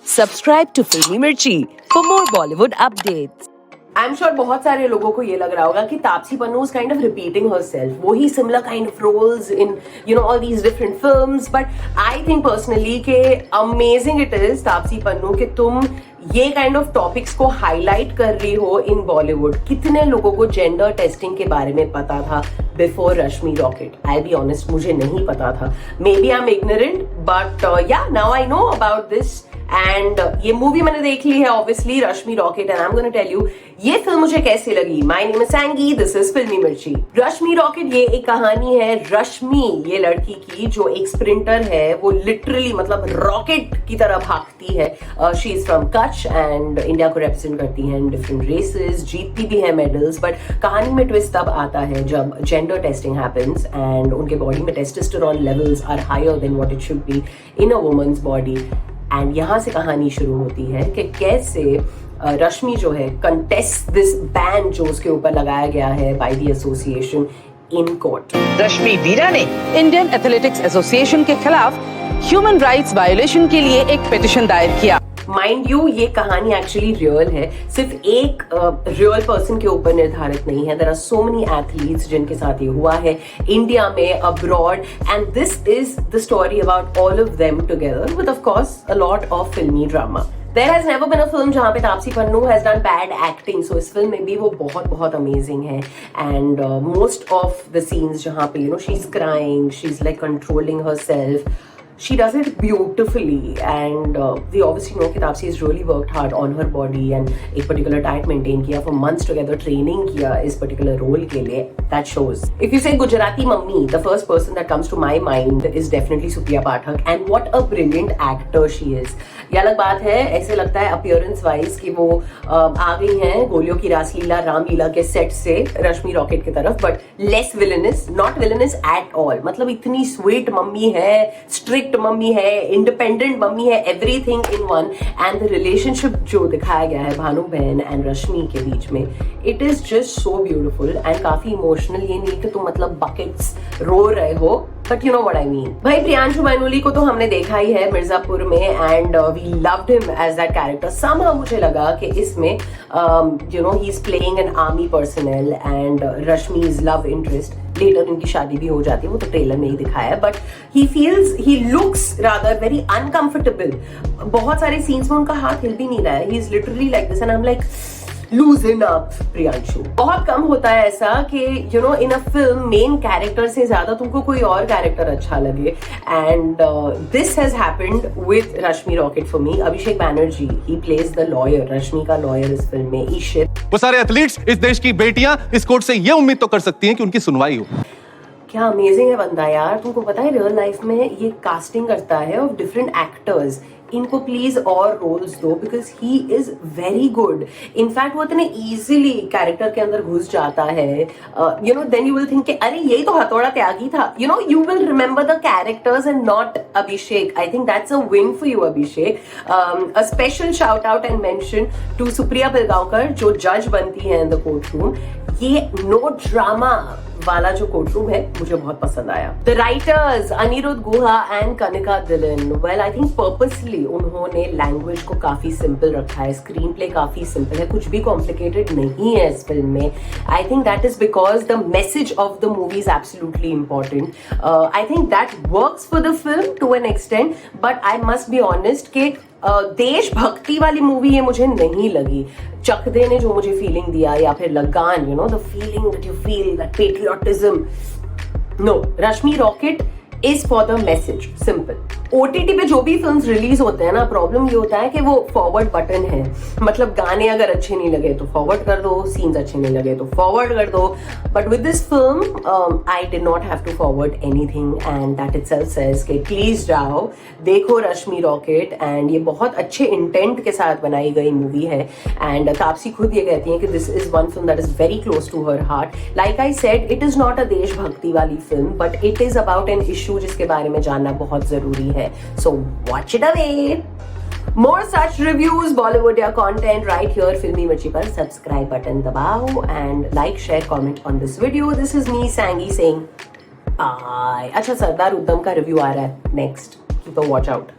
Subscribe to Filmy Mirchi for more Bollywood updates. I am sure बहुत सारे लोगों को ये लग रहा होगा कि Taapsee Pannu is kind of repeating herself, वो ही similar kind of roles in all these different films, but I think personally के amazing it is Taapsee Pannu कि तुम ये काइंड ऑफ टॉपिक्स को हाईलाइट कर रही हो इन बॉलीवुड. कितने लोगों को जेंडर टेस्टिंग के बारे में पता था before Rashmi Rocket? I be honest, मुझे नहीं पता था. Maybe I am ignorant, but yeah now I know about this. And ये मूवी मैंने देख ली है obviously, Rashmi Rocket, and I am gonna tell you ये फिल्म मुझे कैसी लगी. My name is Sangi, this is Filmi Mirchi. Rashmi rocket ये एक कहानी है रश्मि ये लड़की की जो एक स्प्रिंटर है, वो लिटरली मतलब रॉकेट की तरह भागती है. She is from Kutch and India को रिप्रेजेंट करती है इन डिफरेंट रेसेस, जीतती भी है मेडल्स. बट कहानी में ट्विस्ट तब आता है जब जेंडर टेस्टिंग हैपेंस एंड उनके बॉडी में testosterone levels are higher than what it should be in a woman's body. And यहां से कहानी शुरू होती है कि कैसे रश्मि जो है कंटेस्ट दिस बैन जो उसके ऊपर लगाया गया है by the association in court. Rashmi Veera ने इंडियन एथलेटिक्स एसोसिएशन के खिलाफ ह्यूमन राइट्स वायोलेशन के लिए एक पिटीशन दायर किया. माइंड यू, ये कहानी एक्चुअली रियल है, सिर्फ एक रियल पर्सन के ऊपर निर्धारित नहीं है. There are so many athletes जिनके साथ ये हुआ है इंडिया में, abroad, and this is the story about all of them together with of course a lot of filmi drama. There has never been a film जहाँ पे Taapsee Pannu has done bad acting, so इस film में भी वो बहुत amazing है. And most of the scenes जहाँ पे she's crying, she's like controlling herself. She does it beautifully, and we obviously know कि Taapsee has really worked hard on her body and एक particular diet maintain किया, for months together training किया इस particular role के लिए. That shows. If you say Gujarati mummy, the first person that comes to my mind is definitely Supriya Pathak, and what a brilliant actor she is. ये अलग बात है, ऐसे लगता है appearance wise कि वो आ गई हैं गोलियों की रासलीला रामलीला के सेट से रश्मि रॉकेट की तरफ, but less villainous, not villainous at all. मतलब इतनी sweet मम्मी है, strict मम्मी है, इंडिपेंडेंट मम्मी है, everything in one. And the relationship जो दिखाया गया है भानु बहन एंड रश्मि के बीच में, it is just so beautiful and काफी इमोशनल. ये नहीं कि तुम मतलब बकेट्स रो रहे हो, but you know what I mean. भाई प्रियांशु मैनुअली को तो हमने देखा ही है मिर्जापुर में, and we loved him as that character. Somehow मुझे लगा कि इसमें he is playing an army personnel and Rashmi is love interest. Later उनकी शादी भी हो जाती है, वो तो ट्रेलर में ही दिखाया है, but he looks rather very uncomfortable. बहुत सारे सीन्स में उनका हाथ हिल भी नहीं रहा है. He is literally like this and I am like loosen up Priyanshu. बहुत कम होता है ऐसा कि in a film main character से ज्यादा तुमको कोई और कैरेक्टर अच्छा लगे, and this has happened with Rashmi Rocket for me. Abhishek Banerjee, he plays the lawyer, Rashmi का लॉयर इस फिल्म में. ईशित, वो सारे एथलीट्स, इस देश की बेटियां इस कोर्ट से ये उम्मीद तो कर सकती हैं कि उनकी सुनवाई हो. क्या अमेजिंग है बंदा यार. तुमको पता है रियल लाइफ में ये कास्टिंग करता है ऑफ डिफरेंट एक्टर्स. इनको प्लीज और रोल्स दो because he is very good. In fact वो इतने इजीली कैरेक्टर के अंदर घुस जाता है. देन यू विल थिंक अरे यही तो हथौड़ा त्यागी था. You will remember the characters and not Abhishek. I think that's a win for you Abhishek. A special shout out and mention to Supriya Pilgaonkar जो जज बनती है इन द कोर्ट रूम. ये नो ड्रामा वाला जो कोर्ट रूम है मुझे बहुत पसंद आया. The writers Aniruddha Guha and Kanika Dhillon, well I think purposely उन्होंने लैंग्वेज को काफी सिंपल रखा है. स्क्रीन प्ले काफी सिंपल है, कुछ भी कॉम्प्लिकेटेड नहीं है इस फिल्म में. I think that is because the message of the movie is absolutely important. I think that works for the film to an extent, but I must be honest कि देशभक्ति वाली मूवी ये मुझे नहीं लगी. चक दे ने जो मुझे फीलिंग दिया, या फिर Lagaan, the feeling that you feel, that patriotism, no. Rashmi rocket is for the message, simple. OTT पे जो भी फिल्म्स रिलीज होते हैं ना, प्रॉब्लम ये होता है कि वो फॉरवर्ड बटन है. मतलब गाने अगर अच्छे नहीं लगे तो फॉरवर्ड कर दो, सीन्स अच्छे नहीं लगे तो फॉरवर्ड कर दो. But with this film I did not have to forward anything, and that itself says कि प्लीज जाओ देखो रश्मि रॉकेट. एंड ये बहुत अच्छे इंटेंट के साथ बनाई गई मूवी है. एंड तापसी खुद ये कहती है कि this is one film that is very close to her heart. Like I said, it is not a देशभक्ति वाली film, but it is about an issue जिसके बारे में जानना बहुत जरूरी है. So watch it away. More such reviews, Bollywood या content right here Filmy Mirchi पर. Subscribe button दबाओ and like, share, comment on this video. This is me Sangi saying bye. अच्छा, सरदार उद्धम का रिव्यू आ रहा है next. Keep a watch out.